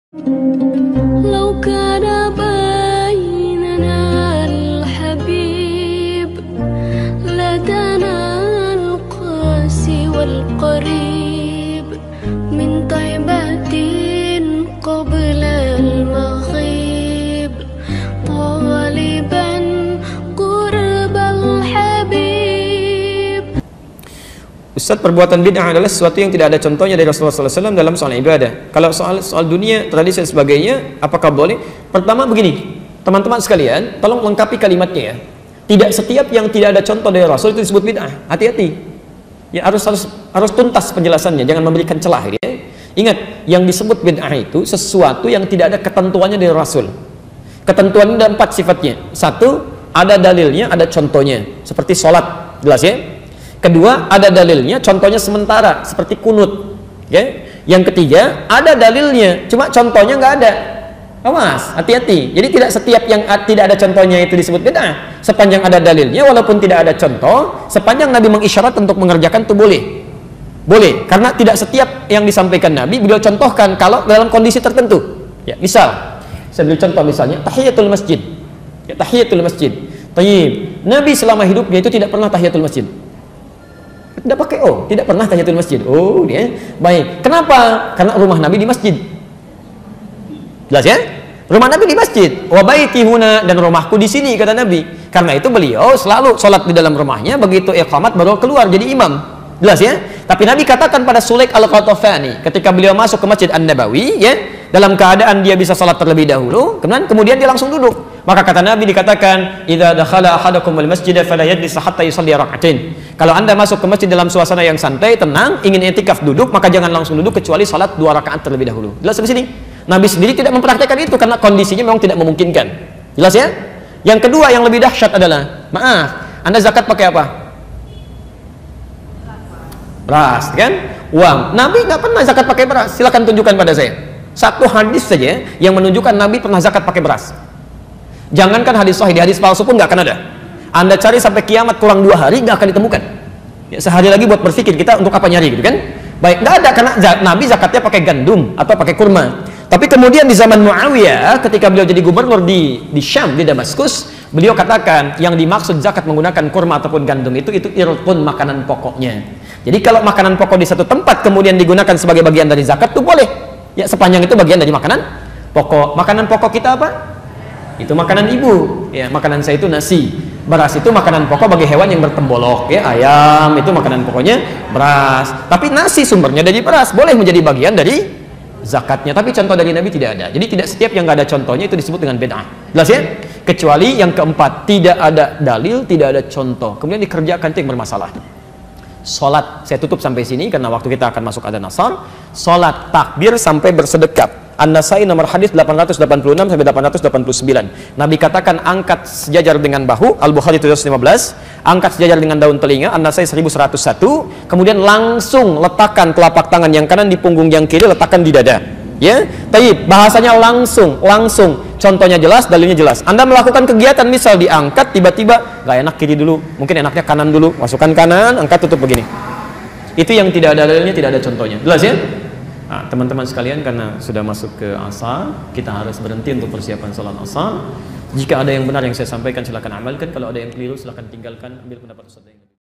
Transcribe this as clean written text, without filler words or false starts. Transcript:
لو كان بيننا الحبيب لدنا القاسي والقريب من طيبة قبل المغيب طالبا قرب الحبيب. Ustaz, perbuatan bid'ah adalah sesuatu yang tidak ada contohnya dari Rasulullah SAW dalam soal ibadah. Kalau soal dunia, tradisi dan sebagainya, apakah boleh? Pertama begini, teman-teman sekalian, tolong lengkapi kalimatnya ya. Tidak setiap yang tidak ada contoh dari Rasul itu disebut bid'ah. Hati-hati. Ya harus tuntas penjelasannya, jangan memberikan celah ya. Ingat, yang disebut bid'ah itu sesuatu yang tidak ada ketentuannya dari Rasul. Ketentuannya ada 4 sifatnya. 1, ada dalilnya, ada contohnya. Seperti sholat, jelas ya. Kedua, ada dalilnya, contohnya sementara, seperti kunut. Ya. Yang ketiga, ada dalilnya, cuma contohnya nggak ada. Awas, hati-hati. Jadi tidak setiap yang tidak ada contohnya itu disebut bid'ah. Sepanjang ada dalilnya, walaupun tidak ada contoh, sepanjang Nabi mengisyarat untuk mengerjakan itu boleh. Boleh, karena tidak setiap yang disampaikan Nabi beliau contohkan kalau dalam kondisi tertentu. Ya, misal, saya beri contoh misalnya tahiyatul masjid. Ya, tahiyatul masjid. Tayyib. Nabi selama hidupnya itu tidak pernah tahiyatul masjid. Tidak pakai tidak pernah tahiyatul masjid. Dia baik. Kenapa? Karena rumah Nabi di masjid. Jelas ya? Rumah Nabi di masjid. Wa baiti huna, dan rumahku di sini, kata Nabi. Karena itu beliau selalu sholat di dalam rumahnya, begitu iqamat baru keluar jadi imam. Jelas ya? Tapi Nabi katakan pada Sulaik al-Qatafani ketika beliau masuk ke Masjid An-Nabawi ya, dalam keadaan dia bisa sholat terlebih dahulu, kemudian dia langsung duduk. Maka kata Nabi dikatakan, "Idza dakhala ahadukum al-masjid fala yajlis hatta yusalli rak'atain." Kalau Anda masuk ke masjid dalam suasana yang santai, tenang, ingin i'tikaf duduk, maka jangan langsung duduk kecuali salat 2 rakaat terlebih dahulu. Jelas di sini? Nabi sendiri tidak mempraktikkan itu karena kondisinya memang tidak memungkinkan. Jelas ya? Yang kedua yang lebih dahsyat adalah, maaf, Anda zakat pakai apa? Beras, kan? Uang. Nabi nggak pernah zakat pakai beras. Silakan tunjukkan pada saya. Satu hadis saja yang menunjukkan Nabi pernah zakat pakai beras. Jangankan hadis sahih, di hadis palsu pun nggak akan ada. Anda cari sampai kiamat kurang 2 hari nggak akan ditemukan. Ya, sehari lagi buat berpikir kita untuk apa nyari gitu kan? Baik, nggak ada karena Nabi zakatnya pakai gandum atau pakai kurma. Tapi kemudian di zaman Muawiyah ketika beliau jadi gubernur di Syam, di Damaskus, beliau katakan yang dimaksud zakat menggunakan kurma ataupun gandum itu irqun, makanan pokoknya. Jadi kalau makanan pokok di satu tempat kemudian digunakan sebagai bagian dari zakat itu boleh. Ya, sepanjang itu bagian dari makanan pokok. Makanan pokok kita apa? Itu makanan ibu. Ya, makanan saya itu nasi. Beras itu makanan pokok bagi hewan yang bertembolok. Ya, ayam itu makanan pokoknya beras. Tapi nasi sumbernya dari beras, boleh menjadi bagian dari zakatnya. Tapi contoh dari Nabi tidak ada. Jadi tidak setiap yang nggak ada contohnya itu disebut dengan bid'ah. Jelas ya? Kecuali yang keempat, tidak ada dalil, tidak ada contoh, kemudian dikerjakan itu yang bermasalah. Salat, saya tutup sampai sini karena waktu kita akan masuk adzan asar. Salat takbir sampai bersedekap. An-Nasai nomor hadis 886 sampai 889. Nabi katakan angkat sejajar dengan bahu, Al-Bukhari 715, angkat sejajar dengan daun telinga, An-Nasai 1101, kemudian langsung letakkan telapak tangan yang kanan di punggung yang kiri, letakkan di dada. Ya, taib, bahasanya langsung. Contohnya jelas, dalilnya jelas. Anda melakukan kegiatan misal diangkat tiba-tiba nggak enak kiri dulu, mungkin enaknya kanan dulu, masukkan kanan, angkat tutup begini. Itu yang tidak ada dalilnya, tidak ada contohnya. Jelas ya? Nah, teman-teman sekalian, karena sudah masuk ke asar, kita harus berhenti untuk persiapan sholat asar. Jika ada yang benar yang saya sampaikan silakan amalkan, kalau ada yang keliru silakan tinggalkan, ambil pendapat Ustaz yang